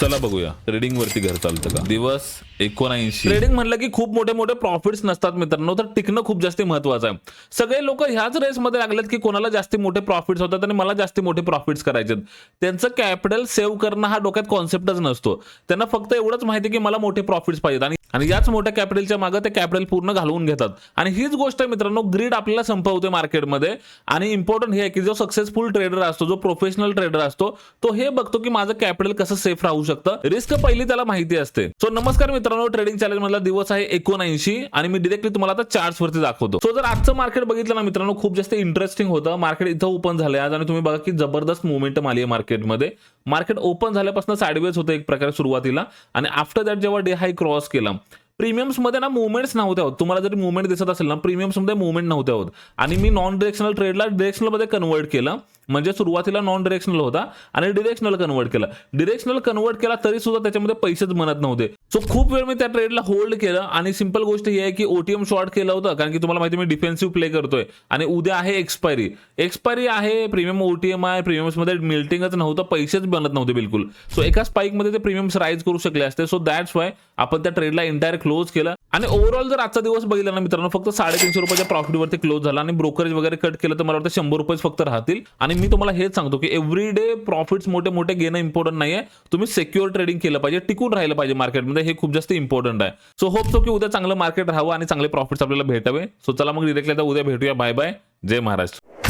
चला बघूया ट्रेडिंग वरती घर चालतं का। दिवस 79। ट्रेडिंग म्हणलं की खूप मोठे मोठे प्रॉफिट्स नसतात मित्रांनो, तर टिकणं खूप जास्त महत्वाचं आहे। सगळे लोक ह्याच रेसमध्ये लागलेत की कोणाला जास्त मोठे प्रॉफिट्स होतात आणि मला जास्त मोठे प्रॉफिट्स करायचे। त्यांचं कॅपिटल सेव्ह करणं हा डोक्यात कॉन्सेप्टच नसतो। त्यांना फक्त एवढंच माहिती की मला मोठे प्रॉफिट्स पाहिजेत आणि याच मोठ्या कॅपिटलच्या मागे ते कॅपिटल पूर्ण घालवून घेतात। आणि हीच गोष्ट मित्रांनो ग्रीड आपल्याला संपवते मार्केटमध्ये। आणि इम्पॉर्टंट हे आहे की जो सक्सेसफुल ट्रेडर असतो, जो प्रोफेशनल ट्रेडर असतो, तो हे बघतो की माझं कॅपिटल कसं सेफ राहू शकतं। रिस्क पहिली त्याला माहिती असते। सो नमस्कार मित्रांनो, ट्रेडिंग चॅलेंज मधला दिवस आहे 79 आणि मी डायरेक्टली तुम्हाला आता चार्ट्स वरती दाखवतो। सो जर आजचं मार्केट बघितलं ना मित्रांनो, खूप जास्त इंटरेस्टिंग होतं। मार्केट इथं ओपन झालंय आज आणि तुम्ही बघा की जबरदस्त मोमेंटम आली आहे मार्केटमध्ये। मार्केट ओपन झाल्यापासून साइडवेज होतं एक प्रकारे सुरुवातीला आणि आफ्टर दॅट जेव्हा डे हाय क्रॉस केला, प्रीमियम्स मध्ये ना मुवमेंट्स नव्हत्या होत। तुम्हाला जरी मुवमेंट दिसत असेल ना, प्रीमियम्स मध्ये मुवमेंट नव्हत्या होत आणि मी नॉन डिरेक्शनल ट्रेडला डिरेक्शनल मध्ये कन्वर्ट केलं। म्हणजे सुरुवातीला नॉन डिरेक्शनल होता आणि डिरेक्शनल कन्वर्ट केला। डिरेक्शनल कन्वर्ट केला तरी सुद्धा त्याच्यामध्ये पैसेच बनत नव्हते। सो खूप वेळ मी त्या ट्रेडला होल्ड केलं आणि सिंपल गोष्ट ही आहे की ओटीएम शॉर्ट केलं होतं, कारण की तुम्हाला माहिती मी डिफेन्सिव्ह प्ले करतोय आणि उद्या आहे एक्सपायरी आहे। प्रीमियम ओटीएम आहे, प्रीमियम्स मध्ये मिल्टिंगच नव्हतं, पैसेच बनत नव्हते बिलकुल। सो एका स्पाइक मध्ये ते प्रीमियम्स राईज करू शकले असते। सो दॅट्स वाय आपण त्या ट्रेडला एंटायर क्लोज केलं आणि ओव्हरऑल जर आजचा दिवस बघितला ना मित्रांनो, फक्त 350 रुपयाच्या प्रॉफिटवरती क्लोज झाला आणि ब्रोकरेज वगैरे कट केलं तर मला वाटतं 100 रुपये फक्त राहतील। आणि मी तुम्हाला हेच सांगतो की एव्हरी डे प्रॉफिट्स मोठे मोठे घेणं इम्पॉर्टंट नाहीये। तुम्ही सिक्युअर ट्रेडिंग केलं पाहिजे, टिकून राहिलं पाहिजे मार्केटमध्ये, हे खूप जास्त इम्पॉर्टंट आहे। सो होप सो की उद्या चांगलं मार्केट राहावं आणि चांगले प्रॉफिट्स आपल्याला भेटावे। सो चला मग डिरेक्टली आता उद्या भेटूया। बाय बाय, जय महाराष्ट्र।